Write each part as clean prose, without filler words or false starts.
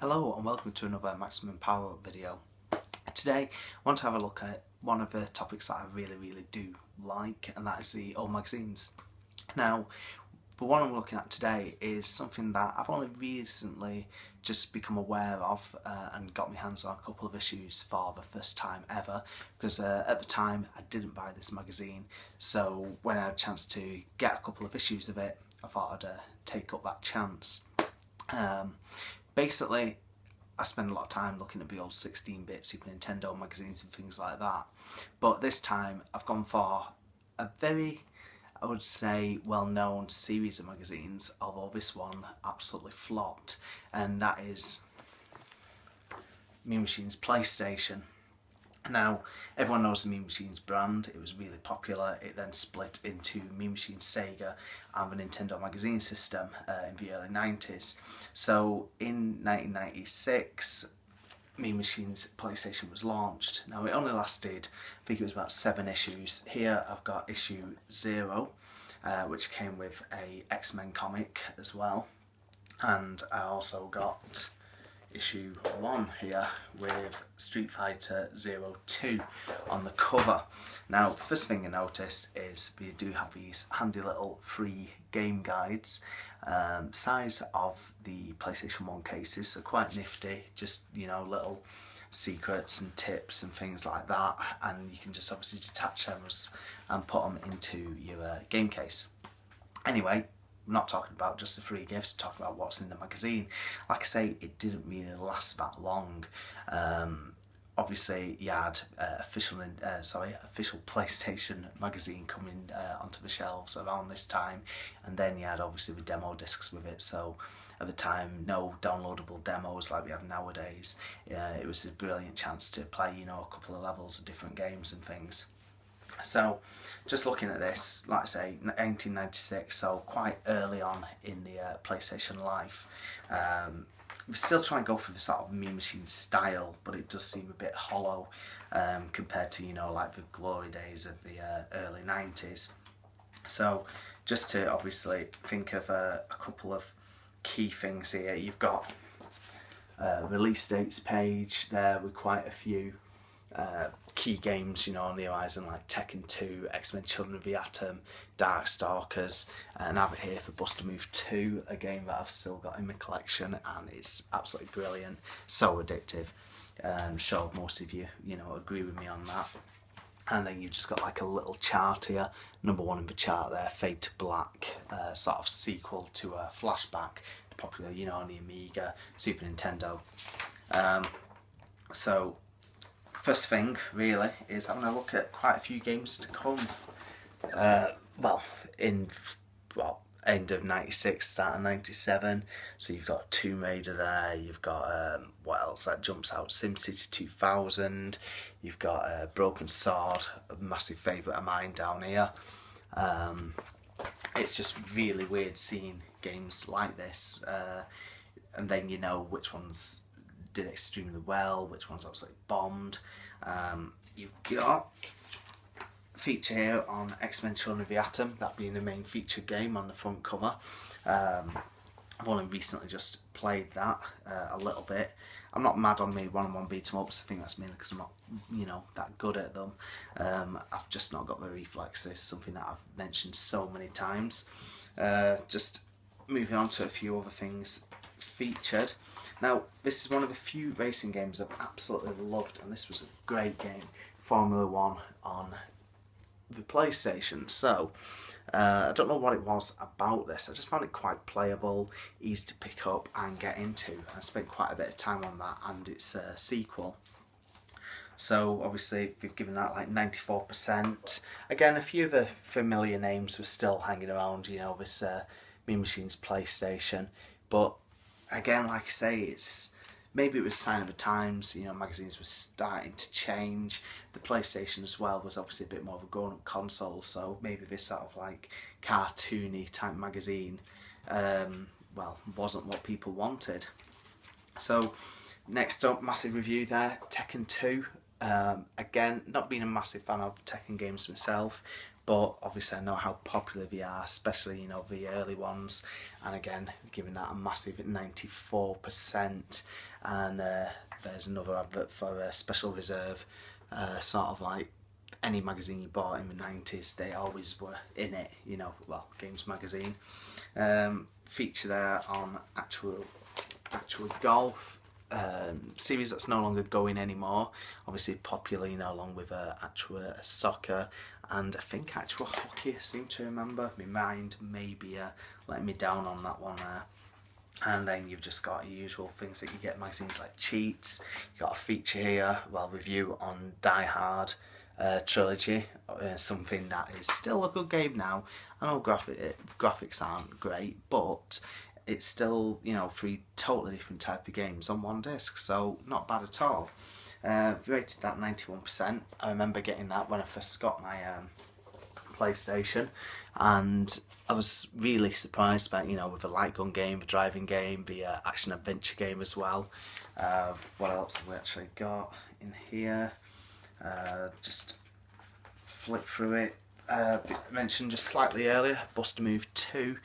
Hello and welcome to another Maximum Power Up video. Today I want to have a look at one of the topics that I really do like, and that is the old magazines. Now, the one I'm looking at today is something that I've only recently just become aware of and got my hands on a couple of issues for the first time ever, because at the time I didn't buy this magazine, so when I had a chance to get a couple of issues of it, I thought I'd take up that chance. Basically, I spend a lot of time looking at the old 16-bit Super Nintendo magazines and things like that. But this time I've gone for a very, I would say, well-known series of magazines, although this one absolutely flopped, and that is Mean Machine's PlayStation. Now, everyone knows the Mean Machines brand. It was really popular. It then split into Mean Machine Sega and the Nintendo magazine system in the early 90s. So in 1996, Mean Machine's PlayStation was launched. Now, it only lasted, I think it was about 7 issues. Here I've got issue 0, which came with a X-Men comic as well. And I also got issue 1 here with Street Fighter 02 on the cover. Now, first thing I noticed is we do have these handy little free game guides, size of the PlayStation 1 cases, so quite nifty, just, you know, little secrets and tips and things like that, and you can just obviously detach them and put them into your game case. Anyway, I'm not talking about just the free gifts, talking about what's in the magazine. Like I say, it didn't really last that long. Obviously, you had official PlayStation magazine coming onto the shelves around this time, and then you had obviously the demo discs with it. So at the time, no downloadable demos like we have nowadays. It was a brilliant chance to play, you know, a couple of levels of different games and things. So, just looking at this, like I say, 1996, so quite early on in the PlayStation life. We're still trying to go for the sort of Mean Machine style, but it does seem a bit hollow compared to, you know, like the glory days of the early 90s. So, just to obviously think of a couple of key things here, you've got release dates page there with quite a few key games, you know, on the horizon, like Tekken 2, X-Men Children of the Atom, Darkstalkers, and I have it here for Buster Move 2, a game that I've still got in my collection, and it's absolutely brilliant, so addictive. Sure most of you, you know, agree with me on that. And then you've just got like a little chart here, number 1 in the chart there, Fade to Black, sort of sequel to a Flashback, popular, you know, on the Amiga, Super Nintendo. So first thing really is I'm going to look at quite a few games to come. End of 96, start of 97. So you've got Tomb Raider there, you've got, what else that jumps out, SimCity 2000, you've got Broken Sword, a massive favourite of mine down here. It's just really weird seeing games like this, and then you know which ones did extremely well, which ones absolutely bombed. You've got a feature here on X-Men Children of the Atom, that being the main feature game on the front cover. I've only recently just played that a little bit. I'm not mad on me one-on-one beat-em-ups. I think that's mainly because I'm not, you know, that good at them. I've just not got the reflexes, something that I've mentioned so many times. Just moving on to a few other things featured. Now, this is one of the few racing games I've absolutely loved, and this was a great game, Formula 1 on the PlayStation. So, I don't know what it was about this, I just found it quite playable, easy to pick up and get into. I spent quite a bit of time on that and its sequel. So obviously we've given that like 94%. Again, a few of the familiar names were still hanging around, you know, this Mean Machine's PlayStation, but again, like I say, maybe it was a sign of the times, you know, magazines were starting to change. The PlayStation as well was obviously a bit more of a grown-up console, so maybe this sort of like cartoony type magazine, wasn't what people wanted. So next up, massive review there, Tekken 2. Again, not being a massive fan of Tekken games myself, but obviously I know how popular they are, especially, you know, the early ones, and again, giving that a massive 94%, and there's another advert for a special reserve, sort of like any magazine you bought in the 90s, they always were in it, you know, well, Games Magazine. Feature there on actual golf, series that's no longer going anymore, obviously popular, you know, along with actual soccer, and I think actual hockey, I seem to remember. My mind may be letting me down on that one there. And then you've just got your usual things that you get in magazines like Cheats. You've got a feature here, well, review on Hard Trilogy, something that is still a good game now. I know graphics aren't great, but it's still, you know, 3 totally different type of games on one disc, so not bad at all. Rated that 91%. I remember getting that when I first got my PlayStation, and I was really surprised by, you know, with the light gun game, the driving game, the action adventure game as well. What else have we actually got in here? Just flick through it. Mentioned just slightly earlier, Bust a Move 2,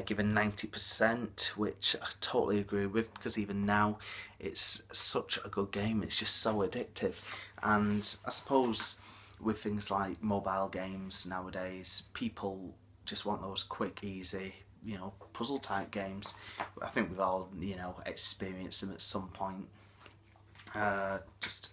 given 90%, which I totally agree with, because even now it's such a good game, it's just so addictive. And I suppose with things like mobile games nowadays, people just want those quick, easy, you know, puzzle type games. I think we've all, you know, experienced them at some point. Just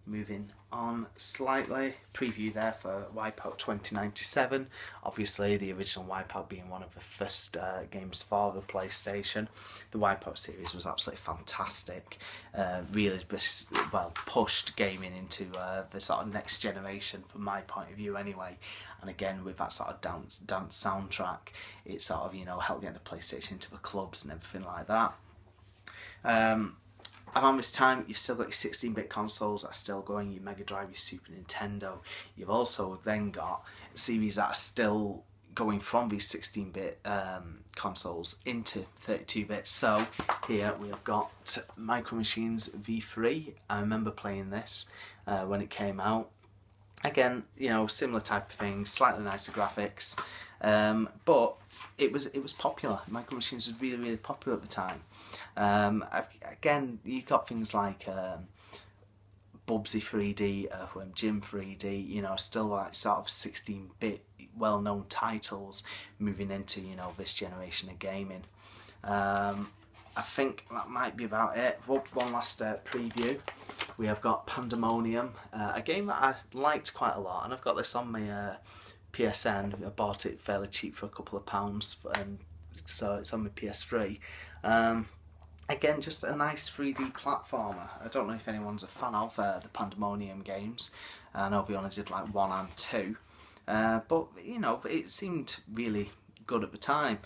moving on slightly, preview there for Wipeout 2097. Obviously the original Wipeout being one of the first games for the PlayStation. The Wipeout series was absolutely fantastic, really well pushed gaming into the sort of next generation from my point of view anyway. And again, with that sort of dance soundtrack, it sort of, you know, helped get the PlayStation into the clubs and everything like that. Around this time, you've still got your 16-bit consoles that are still going, your Mega Drive, your Super Nintendo. You've also then got series that are still going from these 16-bit consoles into 32-bit. So here we have got Micro Machines V3. I remember playing this when it came out. Again, you know, similar type of thing, slightly nicer graphics, but it was popular. Micro Machines was really popular at the time. Again, you got things like Bubsy 3D, Earthworm Jim 3D, you know, still like sort of 16-bit well-known titles moving into, you know, this generation of gaming. I think that might be about it. One last preview. We have got Pandemonium, a game that I liked quite a lot, and I've got this on my PSN. I bought it fairly cheap for a couple of pounds, and so it's on my PS3. Again, just a nice 3D platformer. I don't know if anyone's a fan of the Pandemonium games. I know we only did like 1 and 2, but you know, it seemed really good at the time.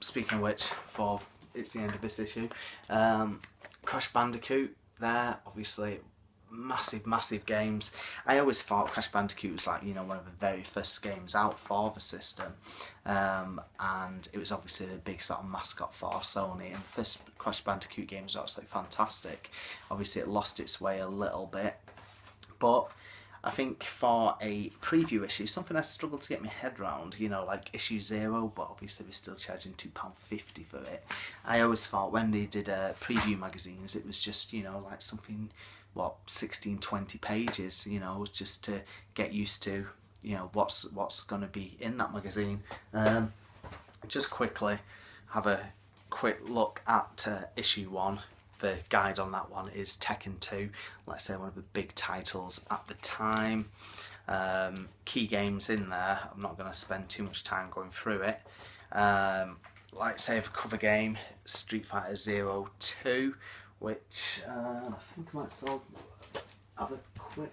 Speaking of which, for it's the end of this issue, Crash Bandicoot there, obviously massive games. I always thought Crash Bandicoot was like, you know, one of the very first games out for the system, and it was obviously the big sort of mascot for Sony, and the first Crash Bandicoot game was absolutely fantastic. Obviously it lost its way a little bit, but I think for a preview issue, something I struggled to get my head around, you know, like issue 0, but obviously we're still charging £2.50 for it. I always thought when they did preview magazines, it was just, you know, like something, what, 16-20 pages, you know, just to get used to, you know, what's going to be in that magazine. Just quickly have a quick look at issue 1. The guide on that one is Tekken 2, let's say one of the big titles at the time. Key games in there, I'm not going to spend too much time going through it. Like say the cover game, Street Fighter 02, which I think I might still have a quick...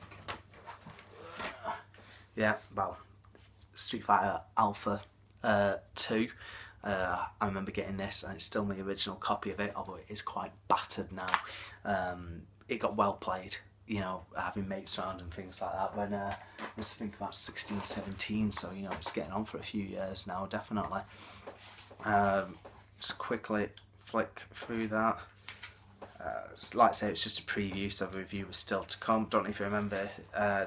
yeah, well, Street Fighter Alpha 2. I remember getting this, and it's still my original copy of it, although it is quite battered now. It got well played, you know, having mates around and things like that when I was thinking about 16, 17, so, you know, it's getting on for a few years now, definitely. Just quickly flick through that. Like I say, it's just a preview, so the review was still to come. Don't know if you remember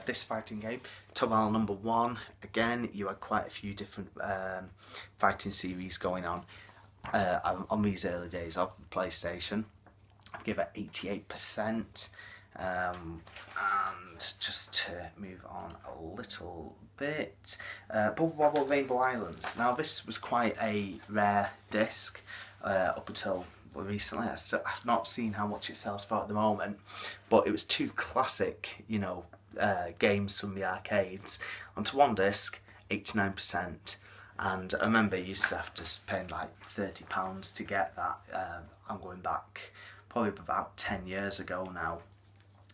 this fighting game, Tobal number 1. Again, you had quite a few different fighting series going on these early days of the PlayStation. I'd give it 88%. And just to move on a little bit, Bubble Bobble Rainbow Islands. Now this was quite a rare disc up until recently. I've not seen how much it sells for at the moment, but it was 2 classic, games from the arcades onto one disc, 89%. And I remember you used to have to spend like £30 to get that. I'm going back probably about 10 years ago now,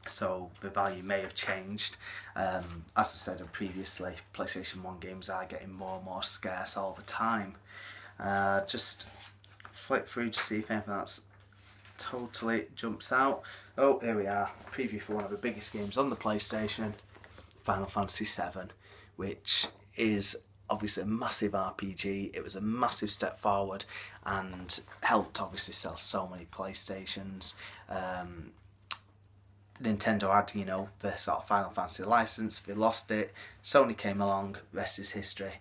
so the value may have changed. As I said previously, PlayStation 1 games are getting more and more scarce all the time. Just flick through to see if anything that's totally jumps out. Oh, here we are. Preview for one of the biggest games on the PlayStation, Final Fantasy VII, which is obviously a massive RPG. It was a massive step forward and helped obviously sell so many PlayStations. Nintendo had, the sort of Final Fantasy license. They lost it. Sony came along. Rest is history.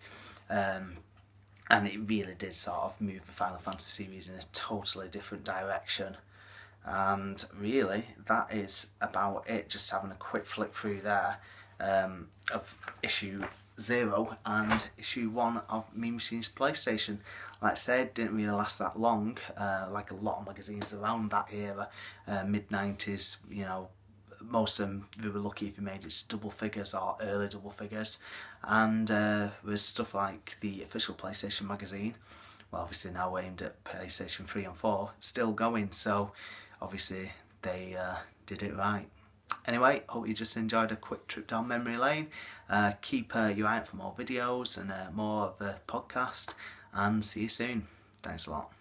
And it really did sort of move the Final Fantasy series in a totally different direction. And really, that is about it. Just having a quick flick through there of issue 0 and issue 1 of Mean Machine's PlayStation. Like I said, didn't really last that long. Like a lot of magazines around that era, mid-90s, most of them, they were lucky if they made it to double figures or early double figures. And there's stuff like the official PlayStation magazine, well obviously now aimed at PlayStation 3 and 4, still going, so obviously they did it right. Anyway, hope you just enjoyed a quick trip down memory lane. Keep your eye out for more videos and more of the podcast, and see you soon. Thanks a lot.